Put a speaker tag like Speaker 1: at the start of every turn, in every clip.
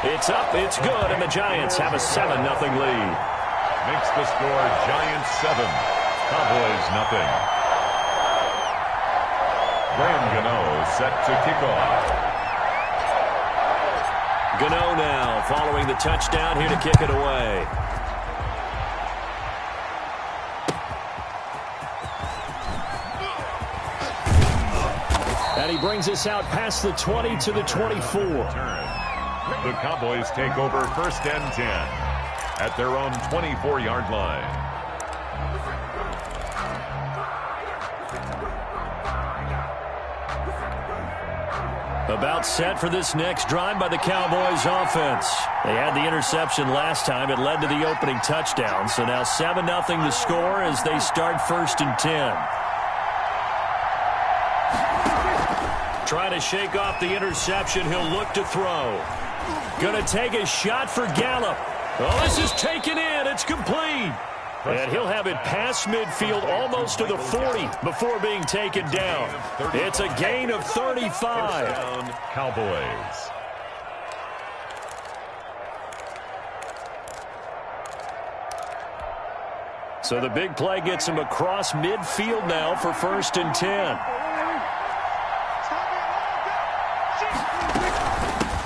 Speaker 1: It's up, it's good, and the Giants have a 7-0 lead.
Speaker 2: Makes the score Giants 7, Cowboys nothing. Graham Gano set to kick off.
Speaker 1: Gano now following the touchdown here to kick it away. And he brings us out past the 20 to the 24.
Speaker 2: The Cowboys take over 1st and 10 at their own 24-yard line.
Speaker 1: About set for this next drive by the Cowboys offense. They had the interception last time. It led to the opening touchdown. So now 7-0 the score as they start 1st and 10. Trying to shake off the interception. He'll look to throw. Going to take a shot for Gallup. Oh, this is taken in. It's complete. And he'll have it past midfield almost to the 40 before being taken down. It's a gain of 35.
Speaker 2: Down, Cowboys.
Speaker 1: So the big play gets him across midfield now for 1st and 10.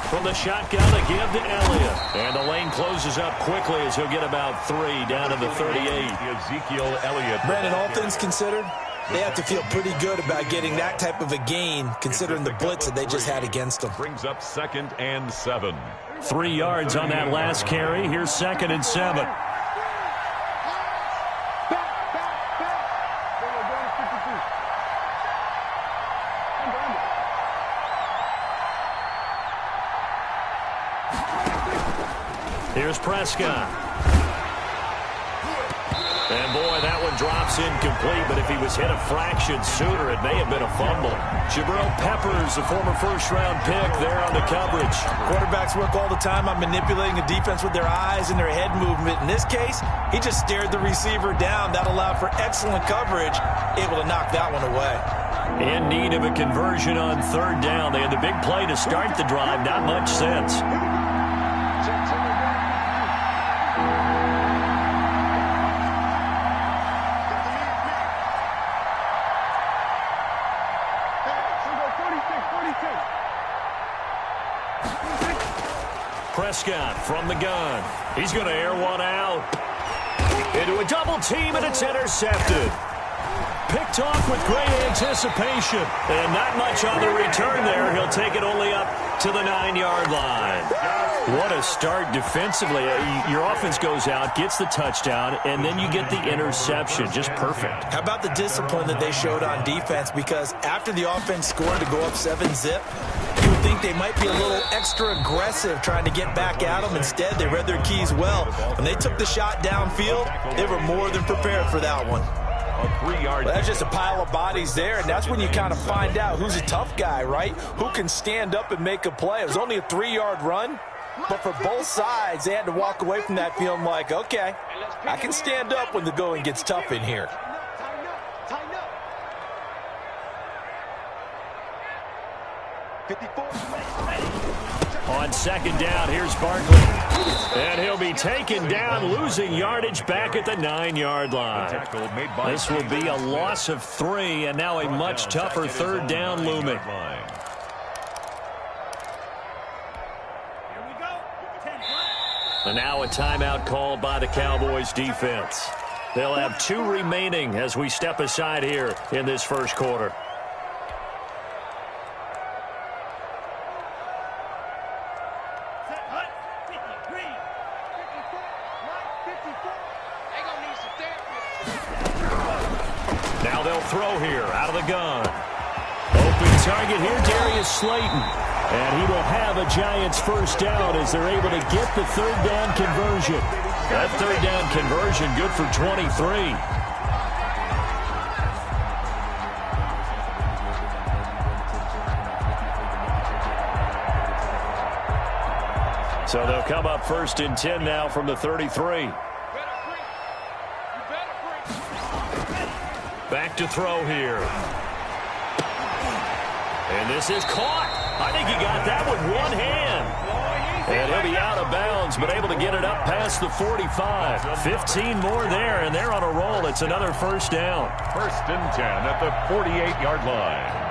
Speaker 1: From the shotgun, a give to Elliott. And the lane closes up quickly as he'll get about 3 down to the 38.
Speaker 2: Ezekiel Elliott.
Speaker 3: Brandon, all things considered, they have to feel pretty good about getting that type of a gain considering the blitz that they just had against them.
Speaker 2: Brings up 2nd and 7.
Speaker 1: 3 yards on that last carry. Here's 2nd and 7. Here's Prescott. And boy, that one drops incomplete, but if he was hit a fraction sooner, it may have been a fumble. Jabril Peppers, a former first-round pick, there on the coverage.
Speaker 3: Quarterbacks work all the time on manipulating a defense with their eyes and their head movement. In this case, he just stared the receiver down. That allowed for excellent coverage, able to knock that one away.
Speaker 1: In need of a conversion on 3rd down. They had the big play to start the drive, not much sense. Prescott from the gun. He's going to air one out. Into a double team, and it's intercepted. Picked off with great anticipation. And not much on the return there. He'll take it only up to the 9-yard line. What a start defensively. Your offense goes out, gets the touchdown, and then you get the interception. Just perfect.
Speaker 3: How about the discipline that they showed on defense? Because after the offense scored to go up 7-zip, you would think they might be a little extra aggressive trying to get back at them. Instead, they read their keys well. When they took the shot downfield, they were more than prepared for that one.
Speaker 2: A 3-yard.
Speaker 3: Well, that's just a pile of bodies there, and that's when you kind of find out who's a tough guy, right? Who can stand up and make a play. It was only a 3-yard run, but for both sides, they had to walk away from that feeling like, okay, I can stand up when the going gets tough in here.
Speaker 1: On 2nd down, here's Barkley. And he'll be taken down, losing yardage back at the 9-yard line. This will be a loss of 3, and now a much tougher 3rd down looming. And now a timeout called by the Cowboys defense. They'll have 2 remaining as we step aside here in this first quarter. Now they'll throw here out of the gun. Open target here, Darius Slayton. And he will have a Giants 1st down as they're able to get the 3rd down conversion. That 3rd down conversion good for 23. So they'll come up 1st and 10 now from the 33. Back to throw here. And this is caught. I think he got that with one hand. And He'll be out of bounds, but able to get it up past the 45. 15 more there, and they're on a roll. It's another first down.
Speaker 2: First and 10 at the 48-yard line.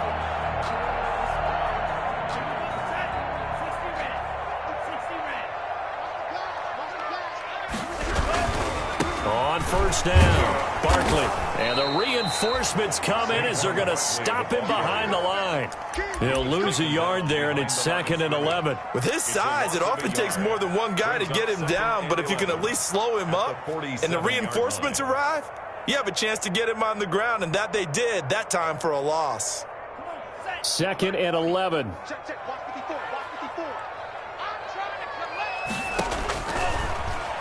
Speaker 1: On first down, Barkley. And the reinforcements come in as they're going to stop him behind the line. He'll lose a yard there, and it's 2nd and 11.
Speaker 3: With his size, it often takes more than one guy to get him down, but if you can at least slow him up and the reinforcements arrive, you have a chance to get him on the ground, and that they did, that time for a loss.
Speaker 1: 2nd and 11.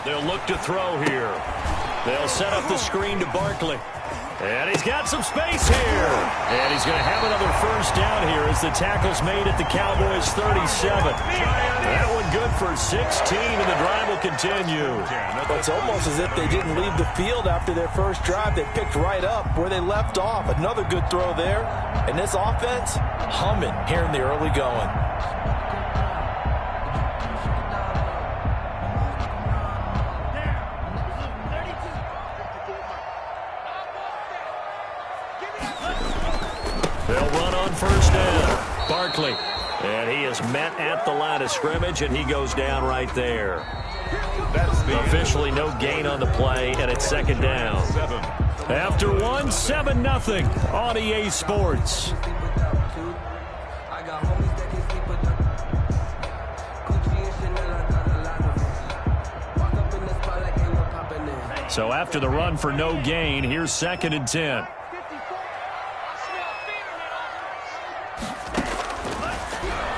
Speaker 1: They'll look to throw here. They'll set up the screen to Barkley. And he's got some space here. And he's going to have another first down here as the tackle's made at the Cowboys' 37. That one good for 16, and the drive will continue.
Speaker 3: It's almost as if they didn't leave the field after their first drive. They picked right up where they left off. Another good throw there. And this offense, humming here in the early going.
Speaker 1: They'll run on first down. Barkley. And he is met at the line of scrimmage, and he goes down right there.
Speaker 2: That's
Speaker 1: officially no gain on the play, and it's 2nd down. After one, 7-0 on EA Sports. So after the run for no gain, here's 2nd and 10.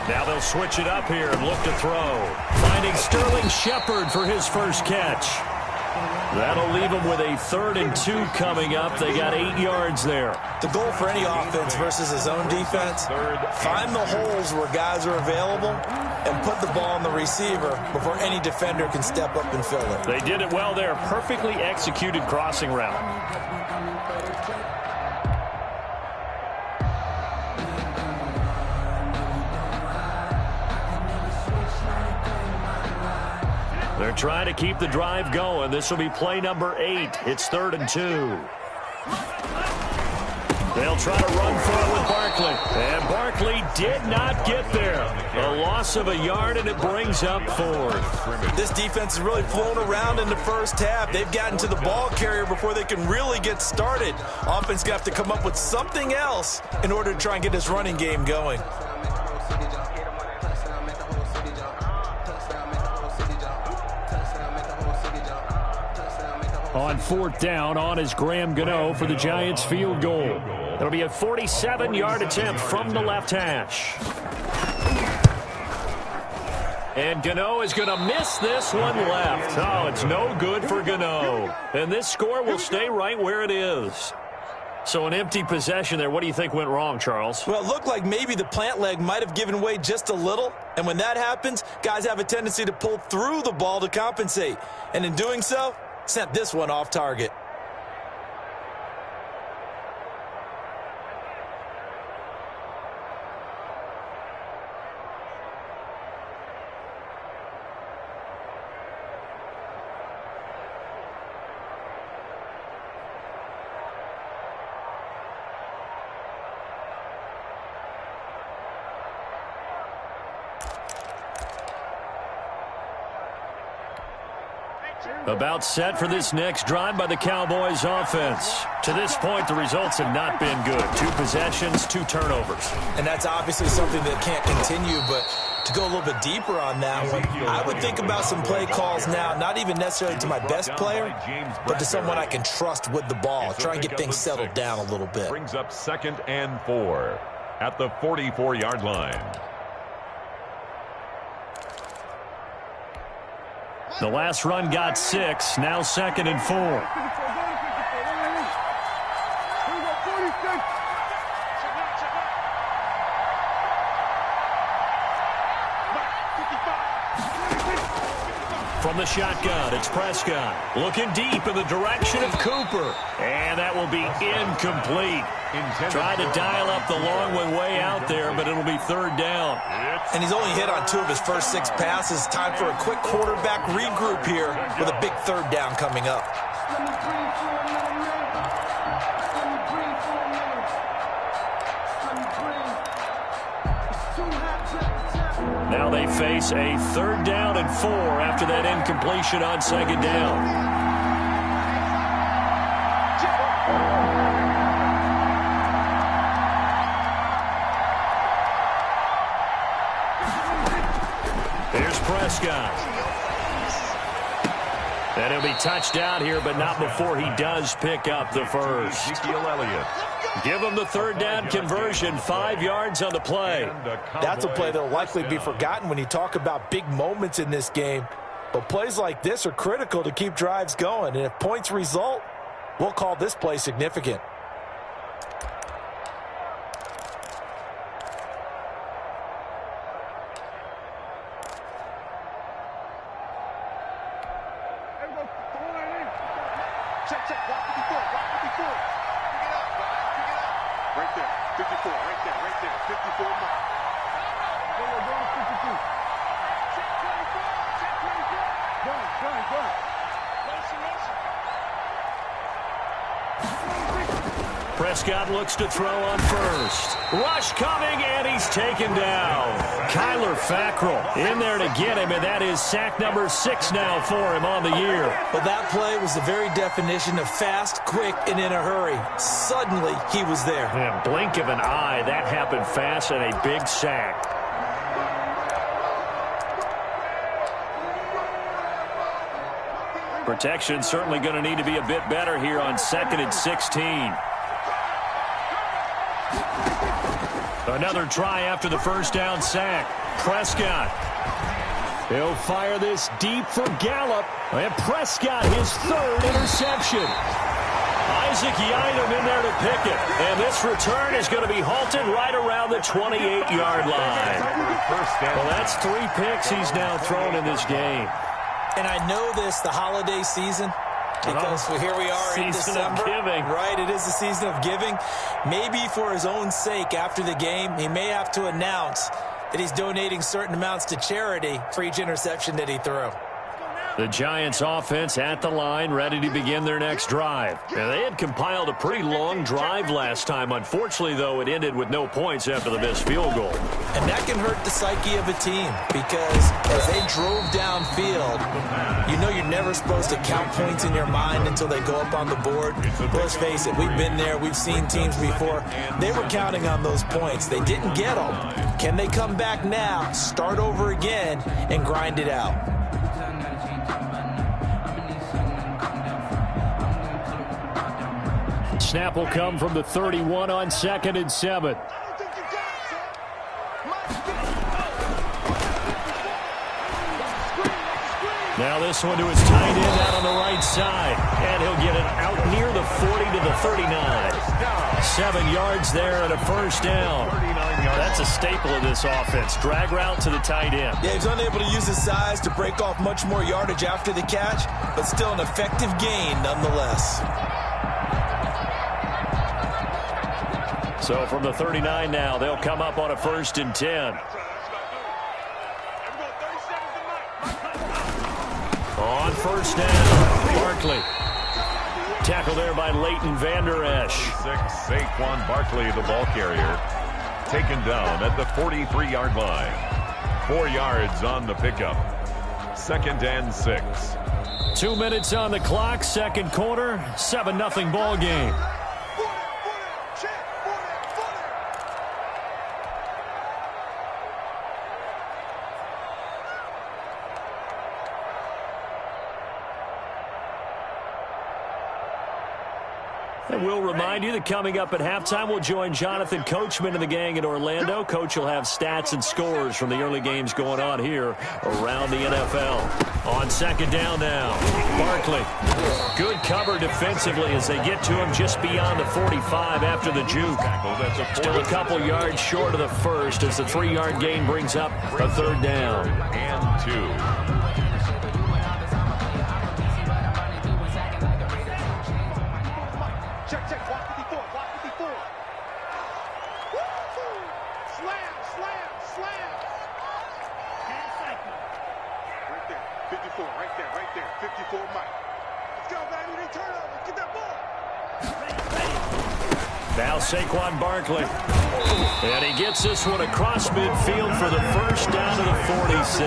Speaker 1: Now they'll switch it up here and look to throw. Finding Sterling Shepard for his first catch. That'll leave them with a 3rd and 2 coming up. They got 8 yards there.
Speaker 3: The goal for any offense versus his own defense, find the holes where guys are available and put the ball on the receiver before any defender can step up and fill it.
Speaker 1: They did it well there. Perfectly executed crossing route. They're trying to keep the drive going. This will be play number 8. It's 3rd and 2. They'll try to run for it with Barkley. And Barkley did not get there. A loss of a yard, and it brings up 4th.
Speaker 3: This defense has really flown around in the first half. They've gotten to the ball carrier before they can really get started. Offense going to have to come up with something else in order to try and get this running game going.
Speaker 1: On 4th down, on is Graham Gano for the Giants field goal. It'll be a 47-yard attempt from the left hash. And Gano is going to miss this one left. Oh, it's no good for Gano. And this score will stay right where it is. So an empty possession there. What do you think went wrong, Charles?
Speaker 3: Well, it looked like maybe the plant leg might have given way just a little. And when that happens, guys have a tendency to pull through the ball to compensate. And in doing so, sent this one off target.
Speaker 1: About set for this next drive by the Cowboys offense. To this point, the results have not been good. 2 possessions, 2 turnovers.
Speaker 3: And that's obviously something that can't continue, but to go a little bit deeper on that one, I would think about some play calls now, not even necessarily to my best player, but to someone I can trust with the ball. Try and get things settled down a little bit.
Speaker 2: Brings up 2nd and 4 at the 44-yard line.
Speaker 1: The last run got 6, now 2nd and 4. From the shotgun, it's Prescott. Looking deep in the direction of Cooper. And that will be incomplete. Tried to dial up the long way out there, but it'll be third down.
Speaker 3: And he's only hit on 2 of his first 6 passes. Time for a quick quarterback regroup here with a big third down coming up.
Speaker 1: Now they face a 3rd down and 4 after that incompletion on 2nd down. Here's Prescott. And he'll be touched out here, but not before he does pick up the first. Give him the 3rd down conversion, 5 yards on the play.
Speaker 3: That's a play that will likely be forgotten when you talk about big moments in this game. But plays like this are critical to keep drives going. And if points result, we'll call this play significant.
Speaker 1: Prescott looks to throw on first. Rush coming, and he's taken down. Kyler Fackrell in there to get him, and that is sack number 6 now for him on the year.
Speaker 3: Well, that play was the very definition of fast, quick, and in a hurry. Suddenly, he was there.
Speaker 1: Yeah, blink of an eye, that happened fast, and a big sack. Protection certainly going to need to be a bit better here on 2nd and 16. Another try after the first down sack. Prescott. He'll fire this deep for Gallup. And Prescott, his 3rd interception. Isaac Yiadom in there to pick it. And this return is going to be halted right around the 28-yard line. Well, that's 3 picks he's now thrown in this game.
Speaker 3: And I know this, the holiday season, because here we are in December. Right, it is the season of giving. Maybe for his own sake after the game, he may have to announce that he's donating certain amounts to charity for each interception that he threw.
Speaker 1: The Giants offense at the line, ready to begin their next drive. Now, they had compiled a pretty long drive last time. Unfortunately, though, it ended with no points after the missed field goal.
Speaker 3: And that can hurt the psyche of a team because as they drove downfield, you know you're never supposed to count points in your mind until they go up on the board. Let's face it, we've been there. We've seen teams before. They were counting on those points. They didn't get them. Can they come back now, start over again, and grind it out?
Speaker 1: Snap will come from the 31 on 2nd and 7. Now this one to his tight end out on the right side. And he'll get it out near the 40 to the 39. 7 yards there and a first down. That's a staple of this offense. Drag route to the tight end.
Speaker 3: Yeah, he's unable to use his size to break off much more yardage after the catch, but still an effective gain nonetheless.
Speaker 1: So from the 39 now, they'll come up on a 1st and 10. On 1st down, Barkley. Tackle there by Leighton Vander Esch.
Speaker 2: Saquon Barkley, the ball carrier, taken down at the 43-yard line. 4 yards on the pickup. 2nd and 6.
Speaker 1: 2 minutes on the clock, 2nd quarter, 7-0 ball game. And we'll remind you that coming up at halftime, we'll join Jonathan Coachman and the gang in Orlando. Coach will have stats and scores from the early games going on here around the NFL. On 2nd down now, Barkley. Good cover defensively as they get to him just beyond the 45 after the juke. Still a couple yards short of the first as the 3-yard gain brings up a 3rd down.
Speaker 2: And 2.
Speaker 4: 54, right there, 54 Mike. Let's go, baby, they turn over, get that ball.
Speaker 1: Now Saquon Barkley. And he gets this one across midfield for the first down to the 46.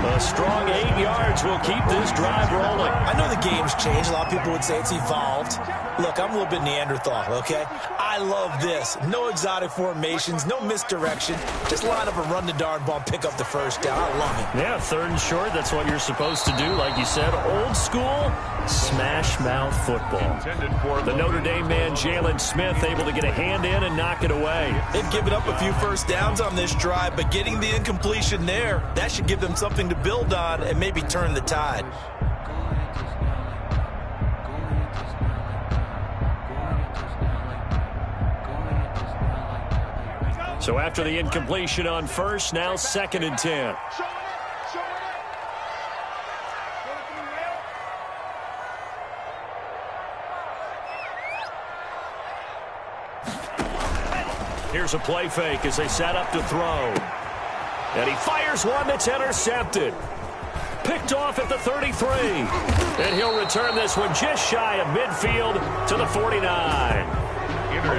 Speaker 1: A strong 8 yards will keep this drive rolling.
Speaker 3: I know the game's changed. A lot of people would say it's evolved. Look, I'm a little bit Neanderthal, okay? I love this. No exotic formations, no misdirection. Just line up and run the darn ball, pick up the first down. I love it.
Speaker 1: Yeah, 3rd and short. That's what you're supposed to do. Like you said, old school, smash mouth football. The Notre Dame man, Jalen Smith, able to get a hand in and knock it away.
Speaker 3: They've given up a few first downs on this drive, but getting the incompletion there, that should give them something to build on and maybe turn the tide.
Speaker 1: So after the incompletion on first, now 2nd and 10. Here's a play fake as they set up to throw. And he fires one that's intercepted. Picked off at the 33. And he'll return this one just shy of midfield to the 49.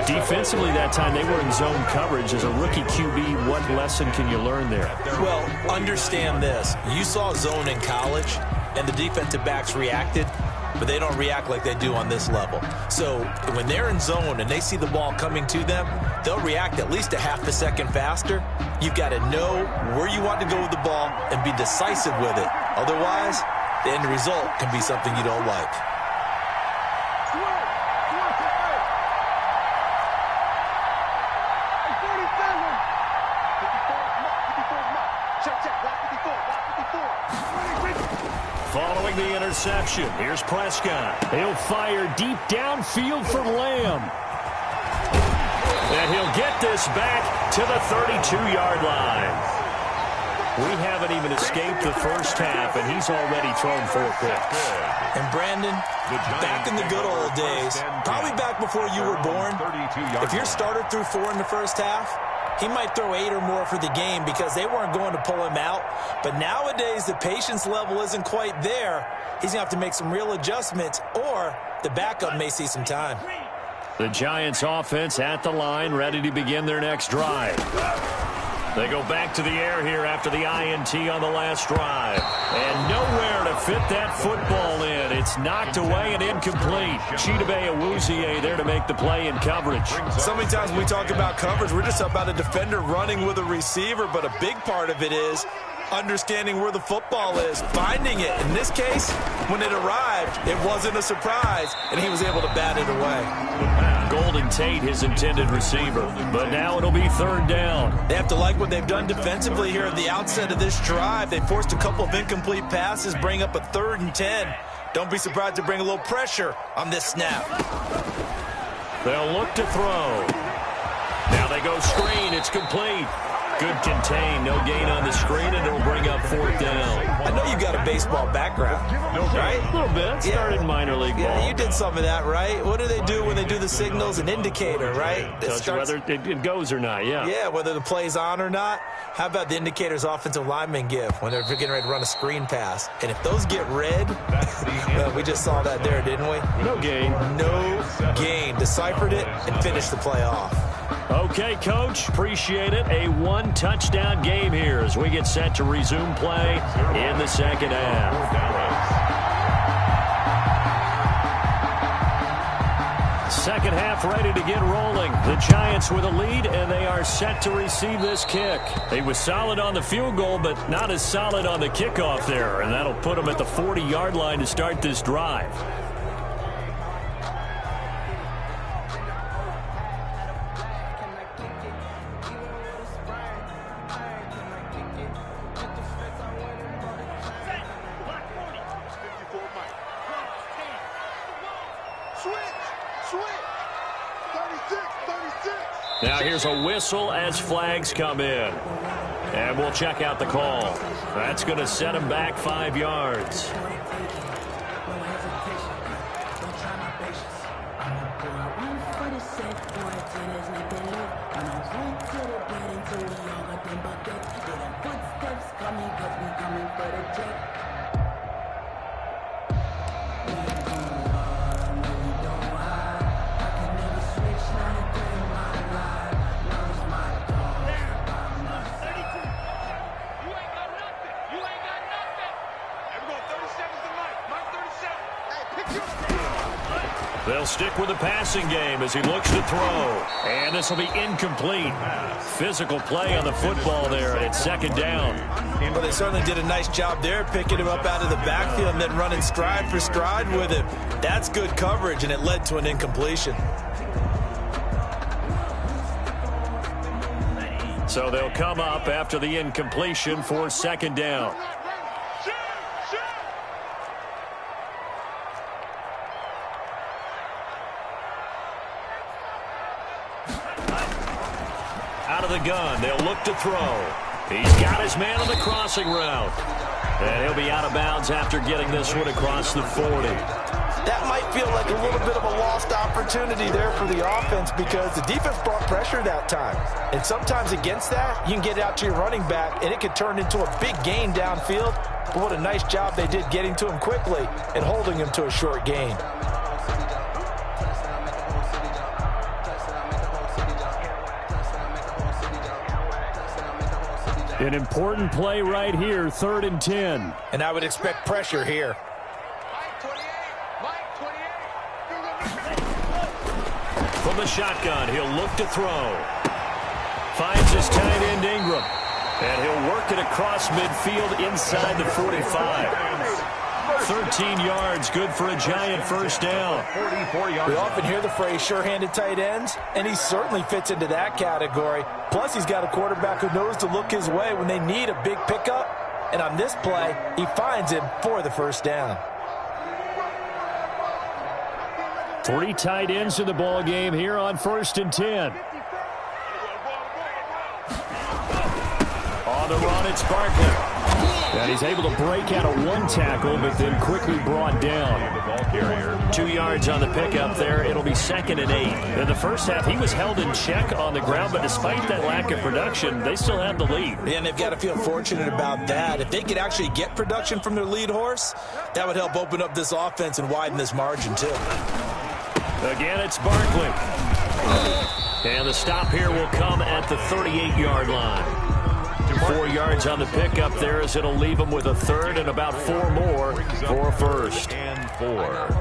Speaker 1: Defensively that time, they were in zone coverage. As a rookie QB, what lesson can you learn there?
Speaker 3: Well, understand this. You saw zone in college, and the defensive backs reacted, but they don't react like they do on this level. So when they're in zone and they see the ball coming to them, they'll react at least a half a second faster. You've got to know where you want to go with the ball and be decisive with it. Otherwise, the end result can be something you don't like.
Speaker 1: Following the interception, here's Prescott. He'll fire deep downfield for Lamb. And he'll get this back to the 32-yard line. We haven't even escaped the first half, and he's already thrown 4 picks.
Speaker 3: And Brandon, back in the good old days, probably back before you were born, if your starter threw 4 in the first half, he might throw 8 or more for the game because they weren't going to pull him out. But nowadays, the patience level isn't quite there. He's going to have to make some real adjustments, or the backup may see some time.
Speaker 1: The Giants offense at the line, ready to begin their next drive. They go back to the air here after the INT on the last drive. And nowhere to fit that football in. It's knocked away and incomplete. Chidobe Awuzie there to make the play in coverage.
Speaker 3: So many times we talk about coverage, we're just about a defender running with a receiver, but a big part of it is understanding where the football is, finding it. In this case, when it arrived, it wasn't a surprise, and he was able to bat it away.
Speaker 1: Golden Tate, his intended receiver. But now it'll be 3rd down.
Speaker 3: They have to like what they've done defensively here at the outset of this drive. They forced a couple of incomplete passes, bring up a 3rd and 10. Don't be surprised to bring a little pressure on this snap.
Speaker 1: They'll look to throw. Now they go screen. It's complete. Good contain. No gain on the screen, and it'll bring up 4th down.
Speaker 3: I know you got a baseball background, right?
Speaker 1: A little bit. Started in minor league ball.
Speaker 3: Yeah, you did some of that, right? What do they do when they do the signals? An indicator, right?
Speaker 1: Tells you whether it goes or not, yeah.
Speaker 3: Yeah, whether the play's on or not. How about the indicators offensive linemen give when they're getting ready to run a screen pass? And if those get red, well, we just saw that there, didn't we?
Speaker 1: No gain.
Speaker 3: No gain. Deciphered it and finished the play off.
Speaker 1: Okay, Coach, appreciate it. A 1-touchdown game here as we get set to resume play in the second half. Second half ready to get rolling. The Giants with a lead, and they are set to receive this kick. He was solid on the field goal, but not as solid on the kickoff there, and that'll put him at the 40-yard line to start this drive. Now here's a whistle as flags come in. And we'll check out the call. That's going to set him back 5 yards.
Speaker 5: Footsteps coming, 'cause we coming for the check.
Speaker 1: They'll stick with the passing game as he looks to throw. And this will be incomplete. Physical play on the football there, and it's second down.
Speaker 3: Well, they certainly did a nice job there, picking him up out of the backfield and then running stride for stride with him. That's good coverage, and it led to an incompletion.
Speaker 1: So they'll come up after the incompletion for second down. Out of the gun, they'll look to throw. He's got his man on the crossing route. And he'll be out of bounds after getting this one across the 40.
Speaker 3: That might feel like a little bit of a lost opportunity there for the offense because the defense brought pressure that time. And sometimes against that, you can get out to your running back, and it could turn into a big gain downfield. But what a nice job they did getting to him quickly and holding him to a short gain.
Speaker 1: An important play right here, 3rd and 10.
Speaker 3: And I would expect pressure here.
Speaker 1: From the shotgun, he'll look to throw. Finds his tight end Ingram. And he'll work it across midfield inside the 45. 13 yards, good for a giant first down.
Speaker 2: 44 yards.
Speaker 3: We often hear the phrase sure-handed tight ends, and he certainly fits into that category. Plus, he's got a quarterback who knows to look his way when they need a big pickup. And on this play, he finds him for the first down.
Speaker 1: 3 tight ends in the ball game here on 1st and 10. On the run, it's Barkley. And he's able to break out of 1 tackle, but then quickly brought down. 2 yards on the pickup there. It'll be 2nd and 8. In the first half, he was held in check on the ground, but despite that lack of production, they still have the lead.
Speaker 3: Yeah, and they've got to feel fortunate about that. If they could actually get production from their lead horse, that would help open up this offense and widen this margin, too.
Speaker 1: Again, it's Barkley. And the stop here will come at the 38-yard line. 4 yards on the pickup there as it'll leave him with a 3rd and about 4 more for a 1st.
Speaker 2: And 4.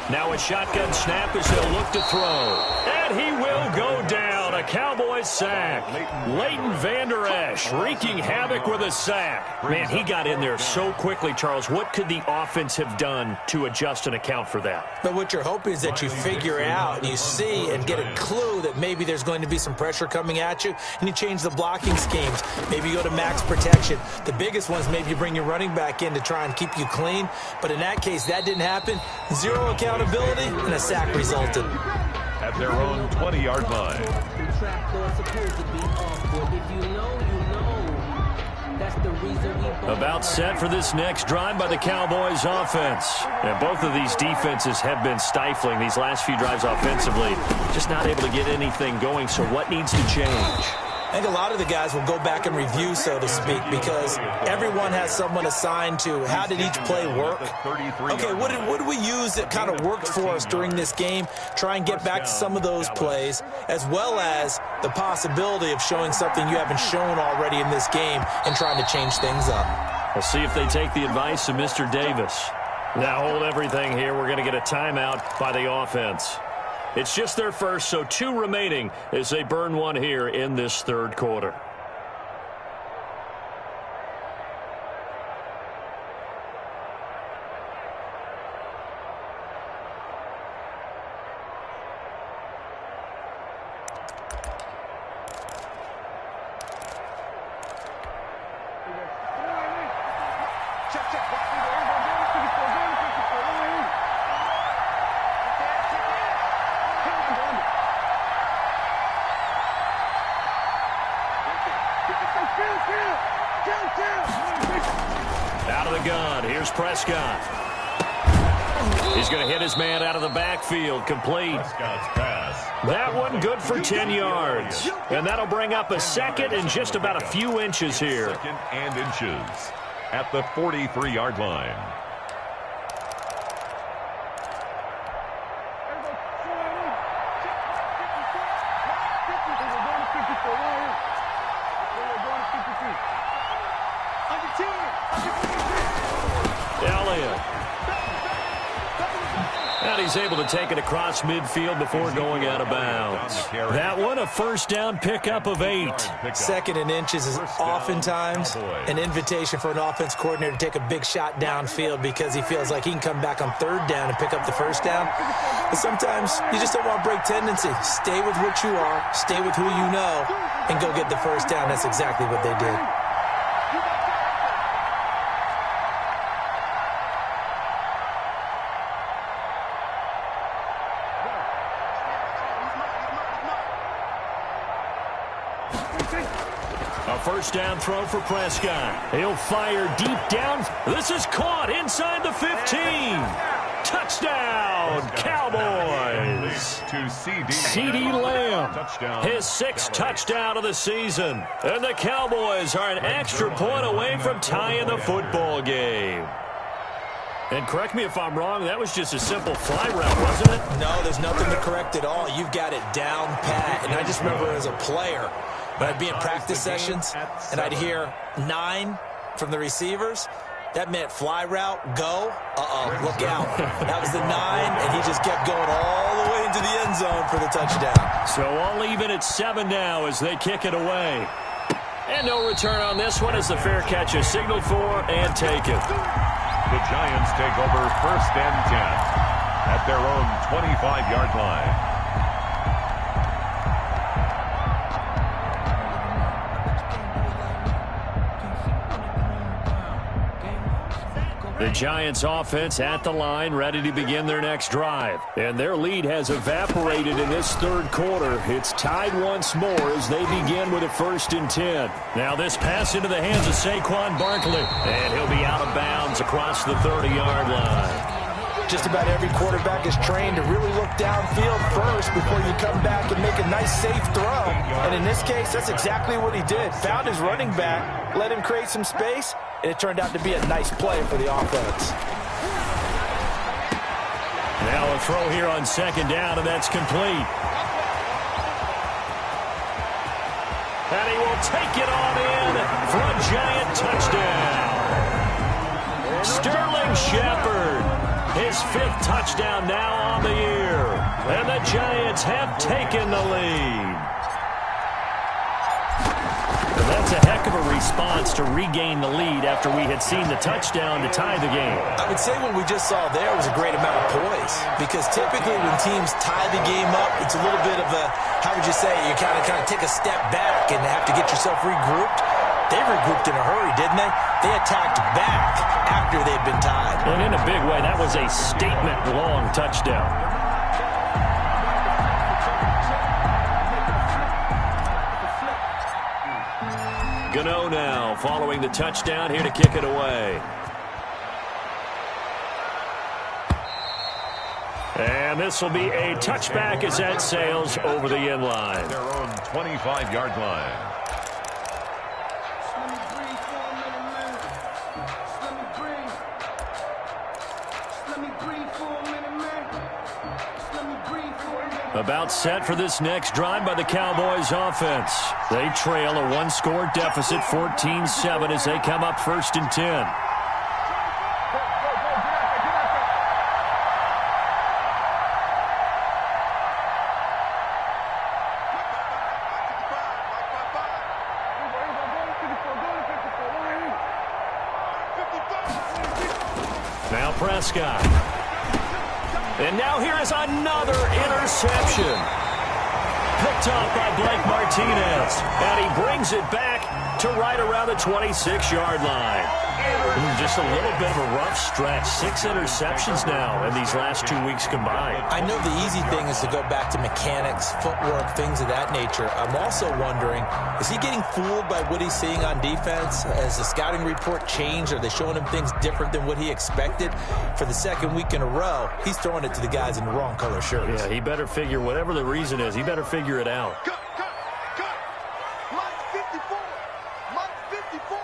Speaker 1: Now a shotgun snap as they'll look to throw. And he will go down. A Cowboys sack. Leighton Vander Esch wreaking havoc with a sack. Man, he got in there so quickly, Charles. What could the offense have done to adjust and account for that?
Speaker 3: But what you're hoping is that you figure out, you see, and get a clue that maybe there's going to be some pressure coming at you, and you change the blocking schemes. Maybe you go to max protection. The biggest one is maybe you bring your running back in to try and keep you clean. But in that case, that didn't happen. 0 accountability, and a sack resulted.
Speaker 2: At their own 20-yard line.
Speaker 1: About set for this next drive by the Cowboys offense. And both of these defenses have been stifling these last few drives offensively. Just not able to get anything going, so what needs to change?
Speaker 3: I think a lot of the guys will go back and review, so to speak, because everyone has someone assigned to how did each play work. Okay, what did we use that kind of worked for us during this game? Try and get back to some of those plays, as well as the possibility of showing something you haven't shown already in this game and trying to change things up.
Speaker 1: We'll see if they take the advice of Mr. Davis. Now hold everything here. We're going to get a timeout by the offense. It's just their first, so 2 remaining as they burn 1 here in this 3rd quarter. Out of the gun, here's Prescott. He's going to hit his man out of the backfield, complete.
Speaker 2: Prescott's pass.
Speaker 1: That one good for 10 yards. And that'll bring up a second and just about a few inches here.
Speaker 2: Second and inches at the 43-yard line.
Speaker 1: Elliott. And he's able to take it across midfield before going out of bounds. That one, a first down pickup of 8.
Speaker 3: Second and inches is oftentimes an invitation for an offense coordinator to take a big shot downfield because he feels like he can come back on third down and pick up the first down. But sometimes you just don't want to break tendency. Stay with what you are, stay with who you know, and go get the first down. That's exactly what they did.
Speaker 1: A first down throw for Prescott. He'll fire deep down. This is caught inside the 15. Touchdown, Cowboys.
Speaker 2: To
Speaker 1: CeeDee Lamb, his 6th touchdown of the season. And the Cowboys are an extra point away from tying the football game. And correct me if I'm wrong, that was just a simple fly route, wasn't it?
Speaker 3: No, there's nothing to correct at all. You've got it down pat. And I just remember as a player, when I'd be in practice sessions and I'd hear 9 from the receivers, that meant fly route, go, look out. That was the 9, and he just kept going all the way into the end zone for the touchdown.
Speaker 1: So I'll leave it at 7 now as they kick it away. And no return on this one as the fair catch is signaled for and taken.
Speaker 2: The Giants take over first and 10 at their own 25-yard line.
Speaker 1: The Giants offense at the line, ready to begin their next drive. And their lead has evaporated in this third quarter. It's tied once more as they begin with a first and 10. Now this pass into the hands of Saquon Barkley. And he'll be out of bounds across the 30-yard line.
Speaker 3: Just about every quarterback is trained to really look downfield first before you come back and make a nice, safe throw. And in this case, that's exactly what he did. Found his running back, let him create some space, and it turned out to be a nice play for the offense.
Speaker 1: Now a throw here on second down, and that's complete. And he will take it on in for a Giant touchdown. Sterling Shepard, his 5th touchdown now on the year. And the Giants have taken the lead. And that's a heck of a response to regain the lead after we had seen the touchdown to tie the game.
Speaker 3: I would say what we just saw there was a great amount of poise, because typically when teams tie the game up, it's a little bit of a, how would you say, you kind of take a step back and have to get yourself regrouped. They regrouped in a hurry, didn't they? They attacked back after they'd been tied.
Speaker 1: And in a big way, that was a statement-long touchdown. Gano now following the touchdown here to kick it away. And this will be a touchback as that sails over the end line.
Speaker 2: Their own 25-yard line.
Speaker 1: About set for this next drive by the Cowboys offense. They trail a 1-score deficit, 14-7, as they come up first and 10. Now Prescott. And now here is another interception. Picked off by Blake Martinez. And he brings it back to right around the 26-yard line. Just a little bit of a rough stretch. 6 interceptions now in these last 2 weeks combined.
Speaker 3: I know the easy thing is to go back to mechanics, footwork, things of that nature. I'm also wondering, is he getting fooled by what he's seeing on defense? Has the scouting report changed? Are they showing him things different than what he expected? For the second week in a row, he's throwing it to the guys in the wrong color shirts.
Speaker 1: Yeah, he better figure, whatever the reason is, he better figure it out.
Speaker 4: Cut. Mike 54. Mike 54.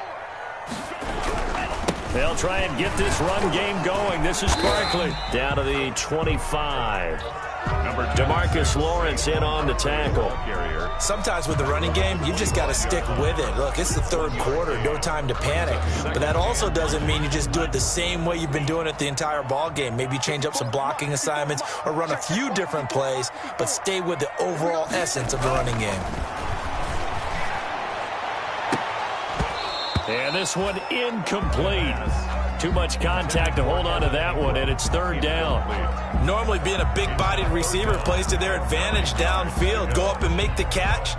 Speaker 1: They'll try and get this run game going. This is Barkley down to the 25. DeMarcus Lawrence in on the tackle.
Speaker 3: Sometimes with the running game, you just got to stick with it. Look, it's the third quarter, no time to panic. But that also doesn't mean you just do it the same way you've been doing it the entire ball game. Maybe change up some blocking assignments or run a few different plays, but stay with the overall essence of the running game.
Speaker 1: And this one incomplete. Too much contact to hold on to that one, and it's third down.
Speaker 3: Normally being a big-bodied receiver plays to their advantage downfield. Go up and make the catch,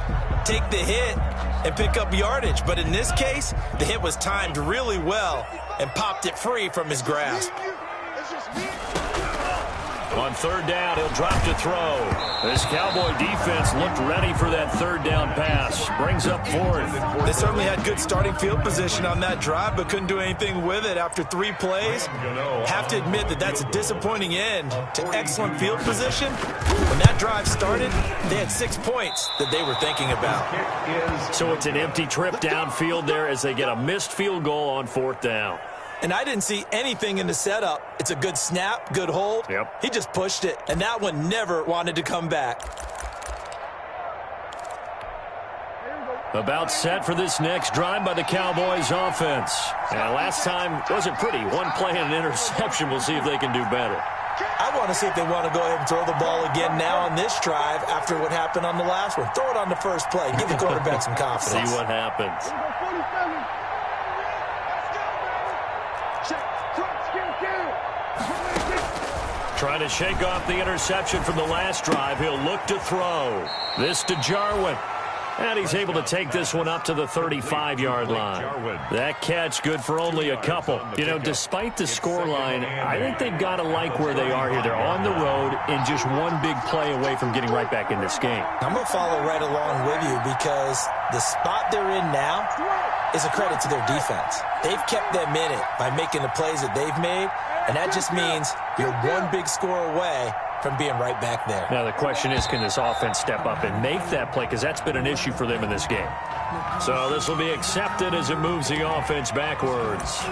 Speaker 3: take the hit, and pick up yardage. But in this case, the hit was timed really well and popped it free from his grasp.
Speaker 1: On third down, he'll drop to throw. This Cowboy defense looked ready for that third down pass. Brings up fourth.
Speaker 3: They certainly had good starting field position on that drive, but couldn't do anything with it after 3 plays. Have to admit that that's a disappointing end to excellent field position. When that drive started, they had 6 points that they were thinking about.
Speaker 1: So it's an empty trip downfield there as they get a missed field goal on fourth down.
Speaker 3: And I didn't see anything in the setup. It's a good snap, good hold.
Speaker 1: Yep.
Speaker 3: He just pushed it, and that one never wanted to come back.
Speaker 1: About set for this next drive by the Cowboys offense. And last time wasn't pretty. 1 play and an interception. We'll see if they can do better.
Speaker 3: I want to see if they want to go ahead and throw the ball again now on this drive after what happened on the last one. Throw it on the first play. Give the quarterback some confidence.
Speaker 1: See what happens. Trying to shake off the interception from the last drive. He'll look to throw. This to Jarwin. And he's able to take this one up to the 35-yard line. That catch good for only a couple. You know, despite the scoreline, I think they've got to like where they are here. They're on the road and just one big play away from getting right back in this game.
Speaker 3: I'm going to follow right along with you because the spot they're in now is a credit to their defense. They've kept them in it by making the plays that they've made, and that just means you're one big score away from being right back there.
Speaker 1: Now the question is, can this offense step up and make that play? Because that's been an issue for them in this game. So this will be accepted as it moves the offense backwards.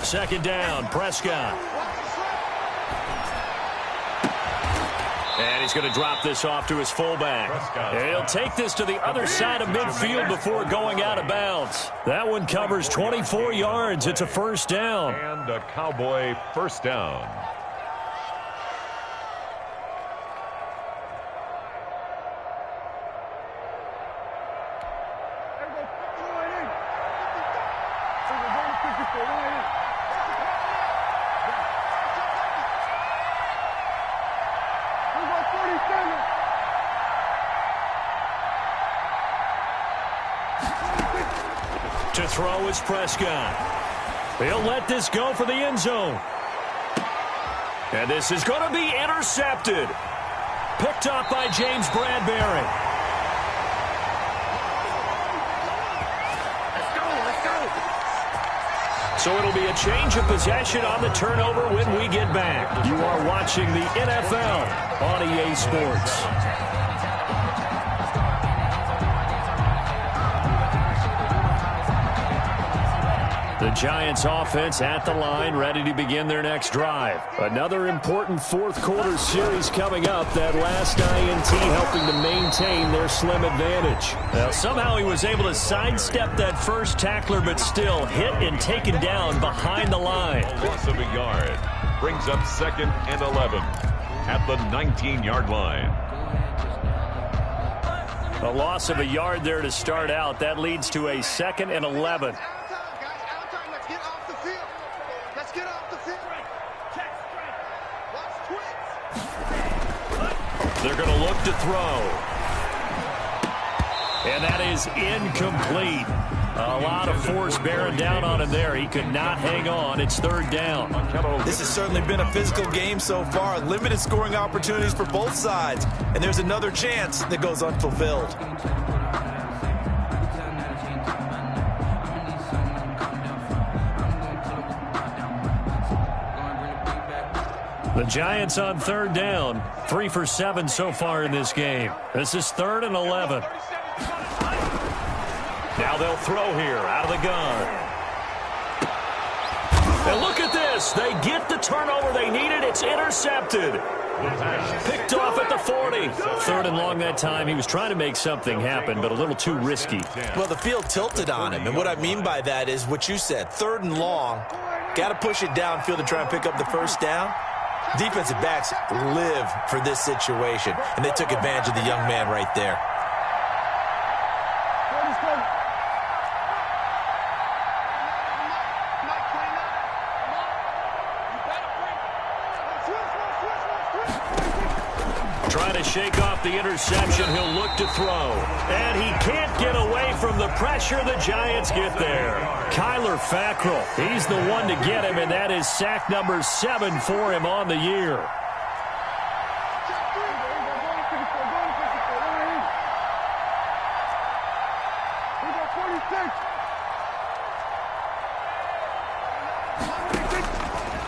Speaker 1: Second down, Prescott. And he's going to drop this off to his fullback. And he'll take this to the other side of midfield before going out of bounds. That one covers 24 yards. It's a first down.
Speaker 2: And a Cowboy first down.
Speaker 1: To throw is Prescott. He'll let this go for the end zone. And this is going to be intercepted. Picked up by James Bradbury. So it'll be a change of possession on the turnover when we get back. You are watching the NFL on EA Sports. The Giants offense at the line, ready to begin their next drive. Another important fourth quarter series coming up. That last INT helping to maintain their slim advantage. Now, somehow he was able to sidestep that first tackler, but still hit and taken down behind the line.
Speaker 2: A loss of a yard brings up 2nd and 11 at the 19-yard line.
Speaker 1: A loss of a yard there to start out. That leads to a 2nd and 11. They're going to look to throw. And that is incomplete. A lot of force bearing down on him there. He could not hang on. It's 3rd down.
Speaker 3: This has certainly been a physical game so far. Limited scoring opportunities for both sides. And there's another chance that goes unfulfilled.
Speaker 1: The Giants on 3rd down. 3 for 7 so far in this game. This is 3rd and 11. Now they'll throw here out of the gun. And look at this. They get the turnover they needed. It's intercepted. Picked off at the 40. 3rd and long that time. He was trying to make something happen, but a little too risky.
Speaker 3: Well, the field tilted on him. And what I mean by that is what you said. 3rd and long. Got to push it downfield to try and pick up the first down. Defensive backs live for this situation, and they took advantage of the young man right there.
Speaker 1: Trying to shake off the interception. He'll look to throw. And he can't get away from the pressure. The Giants get there. Kyler Fackrell, he's the one to get him, and that is sack number 7 for him on the year.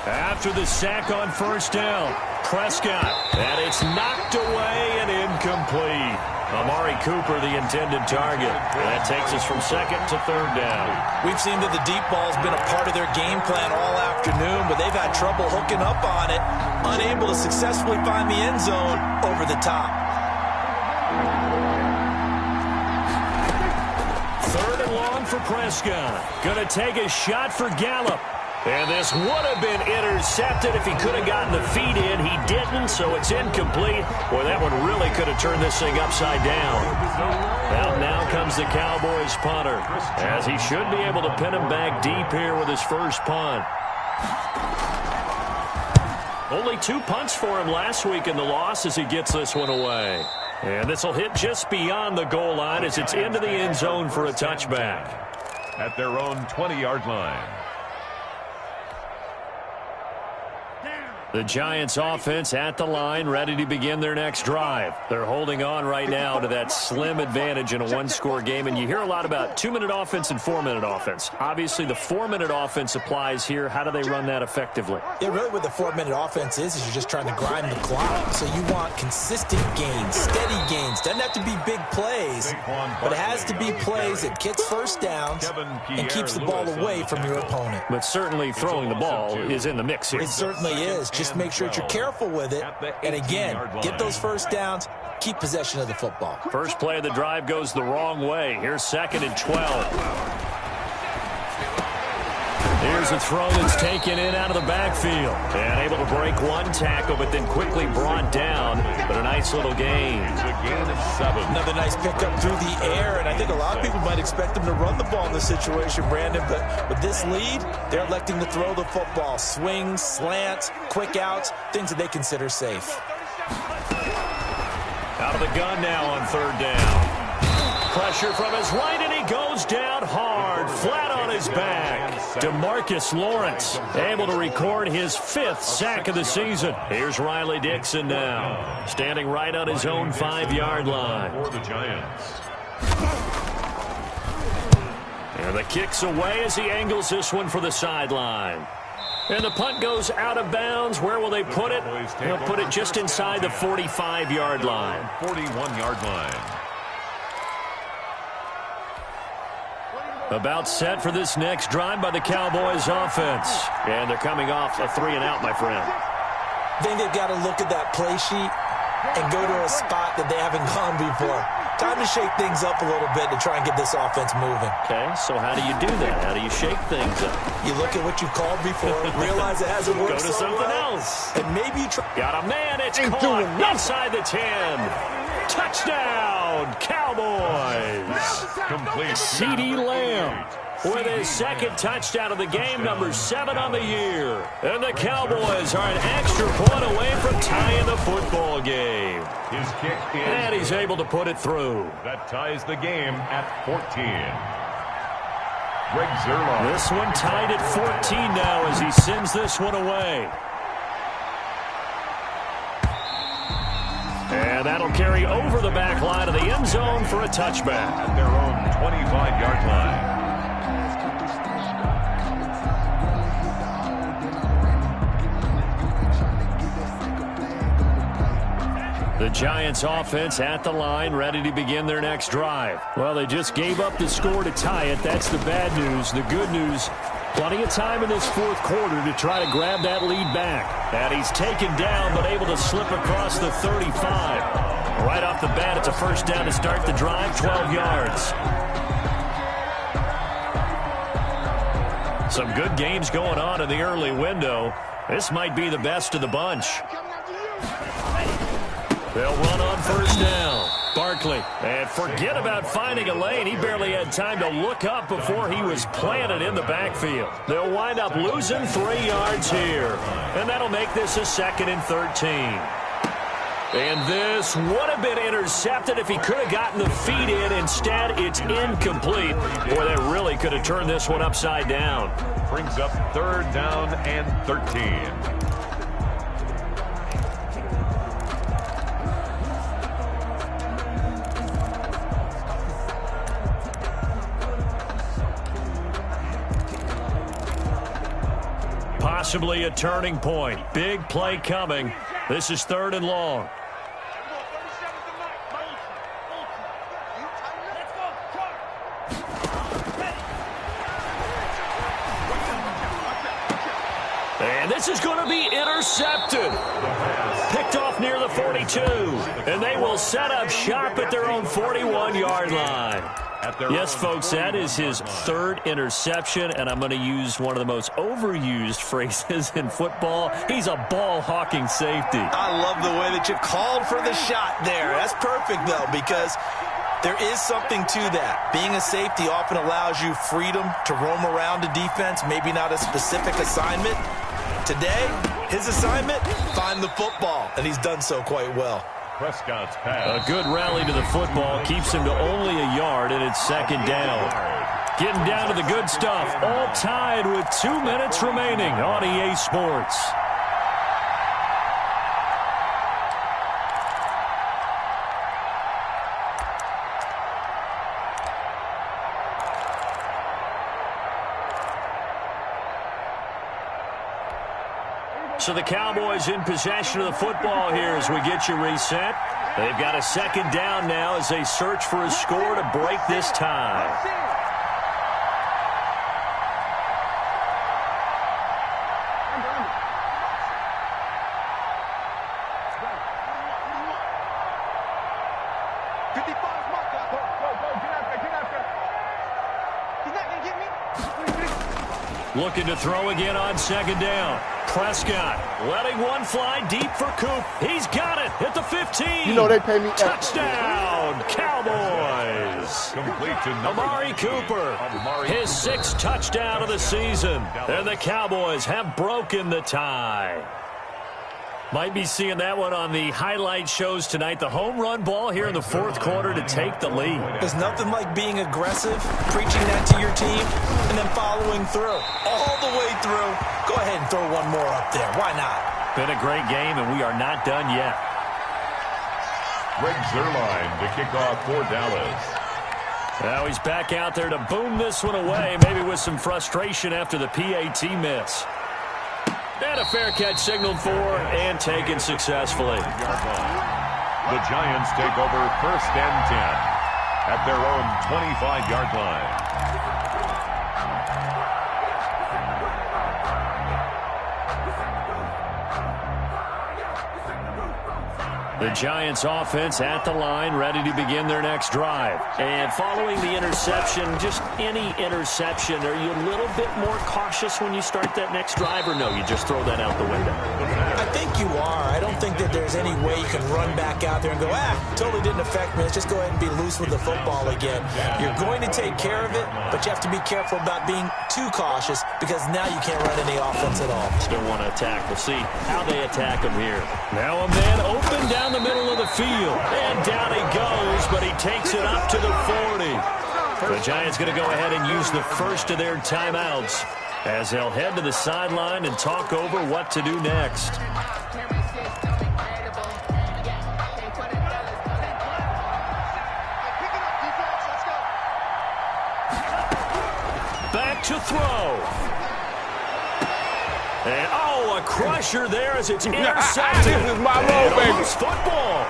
Speaker 1: After the sack on 1st down, Prescott, and it's knocked away and incomplete. Amari Cooper, the intended target. That takes us from 2nd to 3rd down.
Speaker 3: We've seen that the deep ball's been a part of their game plan all afternoon, but they've had trouble hooking up on it, unable to successfully find the end zone over the top.
Speaker 1: 3rd and long for Prescott. Going to take a shot for Gallup. And this would have been intercepted if he could have gotten the feet in. He didn't, so it's incomplete. Boy, that one really could have turned this thing upside down. Well, now comes the Cowboys punter, as he should be able to pin him back deep here with his first punt. Only 2 punts for him last week in the loss as he gets this one away. And this will hit just beyond the goal line as it's into the end zone for a touchback.
Speaker 2: At their own 20-yard line.
Speaker 1: The Giants offense at the line, ready to begin their next drive. They're holding on right now to that slim advantage in a one-score game. And you hear a lot about 2-minute offense and 4-minute offense. Obviously, the 4-minute offense applies here. How do they run that effectively?
Speaker 3: Yeah, really what the 4-minute offense is you're just trying to grind the clock. So you want consistent gains, steady gains. Doesn't have to be big plays, but it has to be plays that gets first downs and keeps the ball away from your opponent.
Speaker 1: But certainly throwing the ball is in the mix here.
Speaker 3: It certainly is. Just make sure that you're careful with it. And again, get those first downs, keep possession of the football.
Speaker 1: First play of the drive goes the wrong way. Here's 2nd and 12. Here's a throw that's taken in out of the backfield. And able to break one tackle, but then quickly brought down. But a nice little gain.
Speaker 2: It's a gain of 7.
Speaker 3: Another nice pickup through the air, and I think a lot of people might expect them to run the ball in this situation, Brandon. But with this lead, they're electing to throw the football. Swings, slants, quick outs, things that they consider safe.
Speaker 1: Out of the gun now on 3rd down. Pressure from his right, and he goes down hard, flat on his back. DeMarcus Lawrence able to record his 5th sack of the season. Here's Riley Dixon now, standing right on his own 5-yard line.
Speaker 2: For the Giants.
Speaker 1: And the kick's away as he angles this one for the sideline. And the punt goes out of bounds. Where will they put it? They'll put it just inside the 45-yard line.
Speaker 2: 41-yard line.
Speaker 1: About set for this next drive by the Cowboys offense. And they're coming off a 3-and-out, my friend.
Speaker 3: I think they've got to look at that play sheet and go to a spot that they haven't gone before. Time to shake things up a little bit to try and get this offense moving.
Speaker 1: Okay, so how do you do that? How do you shake things up?
Speaker 3: You look at what you've called before, realize it hasn't worked
Speaker 1: Go to
Speaker 3: so
Speaker 1: something
Speaker 3: well,
Speaker 1: else.
Speaker 3: and maybe you try.
Speaker 1: Got a man, it's caught inside the 10. Touchdown, Cowboys.
Speaker 2: Complete.
Speaker 1: CeeDee Lamb with his second touchdown of the game, number 7 on the year. And the Cowboys are an extra point away from tying the football game.
Speaker 2: His kick is.
Speaker 1: And he's able to put it through.
Speaker 2: That ties the game at 14. Greg Zerline.
Speaker 1: This one tied at 14 now as he sends this one away. And that'll carry over the back line of the end zone for a touchback.
Speaker 2: At their own 25-yard line.
Speaker 1: The Giants offense at the line, ready to begin their next drive. Well, they just gave up the score to tie it. That's the bad news. The good news, plenty of time in this fourth quarter to try to grab that lead back. And he's taken down, but able to slip across the 35. Right off the bat, it's a first down to start the drive, 12 yards. Some good games going on in the early window. This might be the best of the bunch. They'll run on first down. Barkley. And forget about finding a lane. He barely had time to look up before he was planted in the backfield. They'll wind up losing 3 yards here. And that'll make this a 2nd and 13. And this would have been intercepted if he could have gotten the feet in. Instead, it's incomplete. Boy, they really could have turned this one upside down.
Speaker 2: Brings up 3rd down and 13.
Speaker 1: Possibly a turning point. Big play coming. This is 3rd and long. And this is going to be intercepted. Picked off near the 42. And they will set up shop at their own 41-yard line. Yes, folks, that is his 3rd interception, and I'm going to use one of the most overused phrases in football. He's a ball-hawking safety.
Speaker 3: I love the way that you called for the shot there. That's perfect, though, because there is something to that. Being a safety often allows you freedom to roam around a defense, maybe not a specific assignment. Today, his assignment, find the football, and he's done so quite well.
Speaker 2: Prescott's pass.
Speaker 1: A good rally to the football keeps him to only a yard, and it's 2nd down. Getting down to the good stuff. All tied with 2 minutes remaining on EA Sports. So the Cowboys in possession of the football here as we get you reset. They've got a 2nd down now as they search for a score to break this tie. Looking to throw again on 2nd down. Prescott letting one fly deep for Coop. He's got it at the 15.
Speaker 5: You know they pay me.
Speaker 1: Touchdown, Cowboys.
Speaker 2: Complete to
Speaker 1: Amari Cooper, his 6th touchdown of the season. And the Cowboys have broken the tie. Might be seeing that one on the highlight shows tonight. The home run ball here in the 4th quarter to take the lead.
Speaker 3: There's nothing like being aggressive, preaching that to your team, and then following through. All the way through. Go ahead and throw one more up there. Why not?
Speaker 1: Been a great game, and we are not done yet.
Speaker 2: Greg Zerline to kick off for Dallas.
Speaker 1: Now he's back out there to boom this one away, maybe with some frustration after the PAT miss. And a fair catch signaled for and taken successfully.
Speaker 2: The Giants take over 1st and 10 at their own 25-yard line.
Speaker 1: The Giants offense at the line, ready to begin their next drive. And following the interception, just any interception, are you a little bit more cautious when you start that next drive, or no, you just throw that out the window?
Speaker 3: I think you are. I don't think that there's any way you can run back out there and go, totally didn't affect me. Let's just go ahead and be loose with the football again. You're going to take care of it, but you have to be careful about being too cautious because now you can't run any offense at all.
Speaker 1: Still want to attack. We'll see how they attack him here. Now a man open down the middle of the field. And down he goes, but he takes it up to the 40. The Giants going to go ahead and use the first of their timeouts as they'll head to the sideline and talk over what to do next. Back to throw. And, a crusher there as it's intercepted.
Speaker 5: This is my low, baby.
Speaker 1: Football.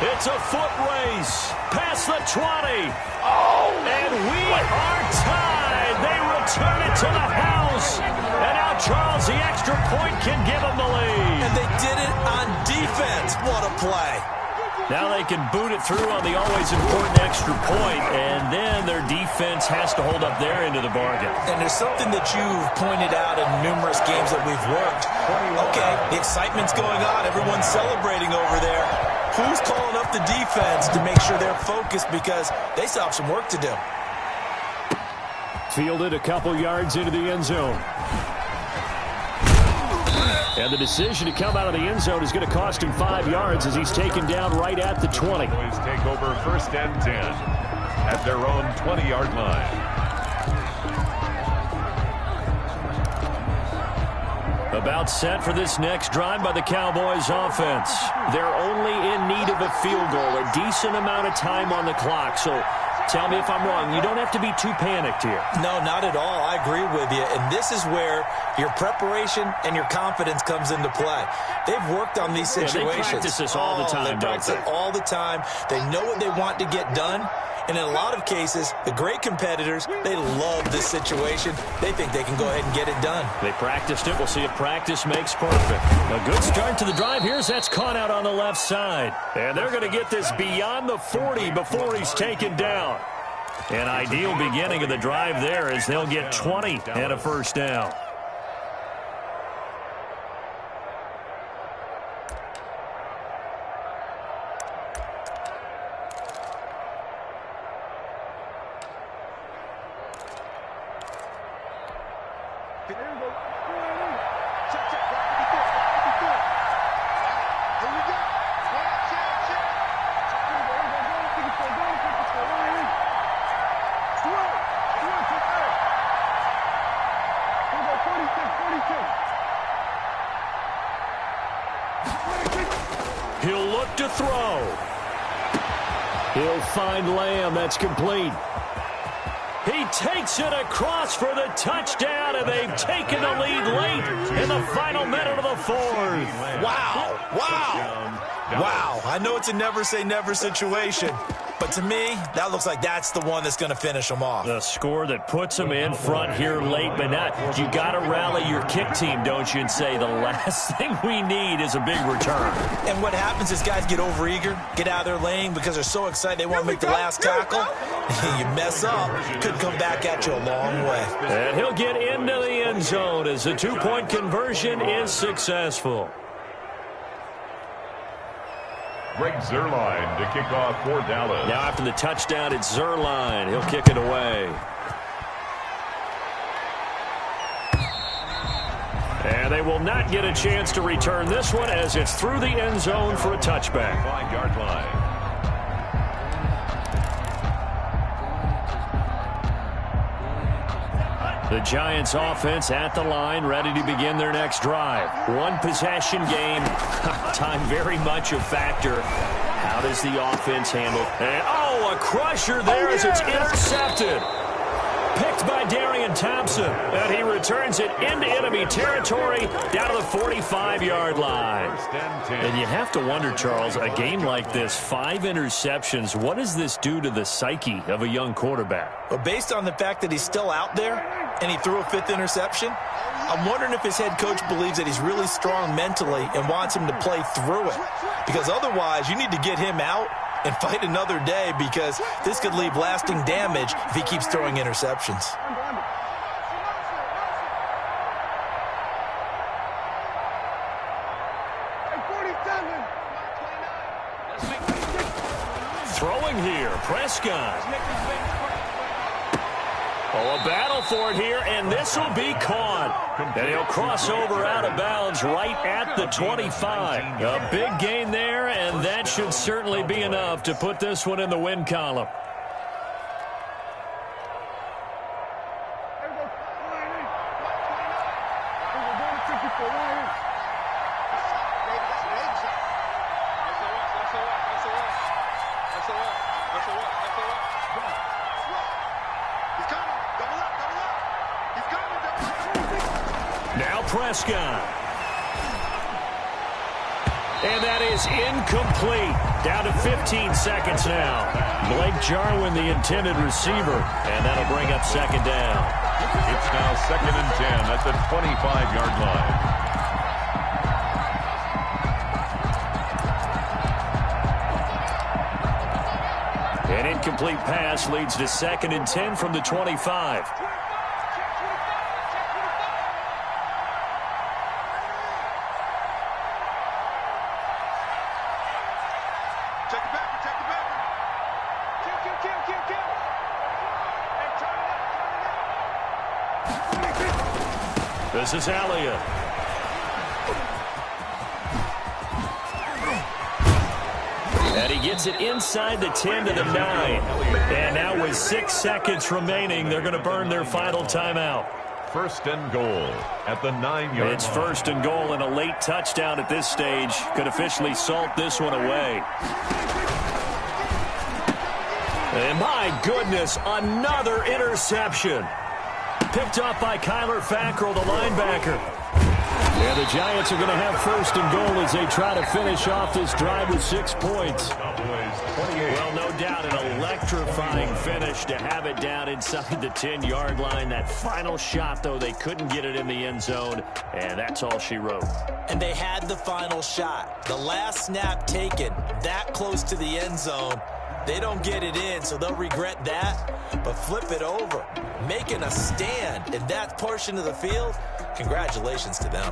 Speaker 1: It's a foot race past the 20. And we are tied. They return it to the house. And now Charles, the extra point, can give them the lead.
Speaker 3: And they did it on defense. What a play.
Speaker 1: Now they can boot it through on the always important extra point, and then their defense has to hold up their end of the bargain.
Speaker 3: And there's something that you've pointed out in numerous games that we've worked. Okay, the excitement's going on. Everyone's celebrating over there. Who's calling up the defense to make sure they're focused because they still have some work to do?
Speaker 1: Fielded a couple yards into the end zone. And the decision to come out of the end zone is going to cost him 5 yards as he's taken down right at the 20.
Speaker 2: Boys take over 1st and 10 at their own 20-yard line.
Speaker 1: About set for this next drive by the Cowboys offense. They're only in need of a field goal, a decent amount of time on the clock. So tell me if I'm wrong. You don't have to be too panicked here.
Speaker 3: No, not at all. I agree with you. And this is where your preparation and your confidence comes into play. They've worked on these situations.
Speaker 1: They practice this all the time,
Speaker 3: They practice it all the time. They know what they want to get done. And in a lot of cases, the great competitors, they love this situation. They think they can go ahead and get it done.
Speaker 1: They practiced it. We'll see if practice makes perfect. A good start to the drive. Here's that's caught out on the left side. And they're going to get this beyond the 40 before he's taken down. An ideal beginning of the drive there as they'll get 20 and a first down. He'll look to throw. He'll find Lamb. That's complete. He takes it across for the touchdown, and they've taken the lead late in the final minute of the fourth.
Speaker 3: Wow. Wow. Wow. I know it's a never-say-never situation, but to me, that looks like that's the one that's going to finish them off.
Speaker 1: The score that puts them in front here late, but not. You got to rally your kick team, don't you, and say the last thing we need is a big return.
Speaker 3: And what happens is guys get overeager, get out of their lane because they're so excited they want to make the last tackle. You mess up, could come back at you a long way.
Speaker 1: And he'll get into the end zone as the two-point conversion is successful.
Speaker 2: Greg Zuerlein to kick off for Dallas.
Speaker 1: Now after the touchdown, it's Zuerlein. He'll kick it away. And they will not get a chance to return this one as it's through the end zone for a touchback.
Speaker 2: 5-yard line.
Speaker 1: The Giants offense at the line, ready to begin their next drive. One possession game. Time very much a factor. How does the offense handle? And, a crusher there as it's intercepted. Picked by Darian Thompson, and he returns it into enemy territory down to the 45-yard line. And you have to wonder, Charles, a game like this, 5 interceptions, what does this do to the psyche of a young quarterback?
Speaker 3: Well, based on the fact that he's still out there and he threw a 5th interception, I'm wondering if his head coach believes that he's really strong mentally and wants him to play through it. Because otherwise, you need to get him out and fight another day, because this could leave lasting damage if he keeps throwing interceptions.
Speaker 1: Throwing here, Prescott. Oh, a battle for it here, and this will be caught. And he'll cross over out of bounds right at the 25. A big gain there, and that should certainly be enough to put this one in the win column. Prescott. And that is incomplete. Down to 15 seconds now. Blake Jarwin, the intended receiver, and that'll bring up second down.
Speaker 2: It's now 2nd and 10 at the 25-yard line.
Speaker 1: An incomplete pass leads to 2nd and 10 from the 25. This is Elliott. And he gets it inside the 10 to the 9. And now with 6 seconds remaining, they're going to burn their final timeout.
Speaker 2: 1st and goal at the 9-yard line.
Speaker 1: It's 1st and goal, and a late touchdown at this stage could officially salt this one away. And my goodness, another interception. Picked off by Kyler Fackrell, the linebacker. And the Giants are going to have 1st and goal as they try to finish off this drive with 6 points. Well, no doubt an electrifying finish to have it down inside the 10-yard line. That final shot, though, they couldn't get it in the end zone, and that's all she wrote.
Speaker 3: And they had the final shot. The last snap taken that close to the end zone. They don't get it in, so they'll regret that. But flip it over, making a stand in that portion of the field, congratulations to them.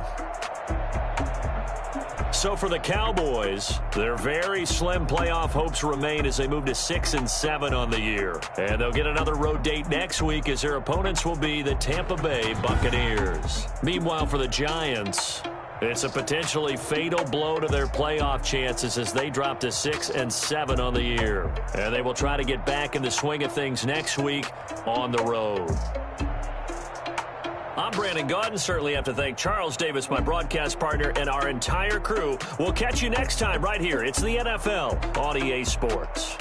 Speaker 1: So for the Cowboys, their very slim playoff hopes remain as they move to 6 and 7 on the year. And they'll get another road date next week as their opponents will be the Tampa Bay Buccaneers. Meanwhile, for the Giants, it's a potentially fatal blow to their playoff chances as they drop to 6 and 7 on the year. And they will try to get back in the swing of things next week on the road. I'm Brandon Gaudin. Certainly have to thank Charles Davis, my broadcast partner, and our entire crew. We'll catch you next time right here. It's the NFL on EA Sports.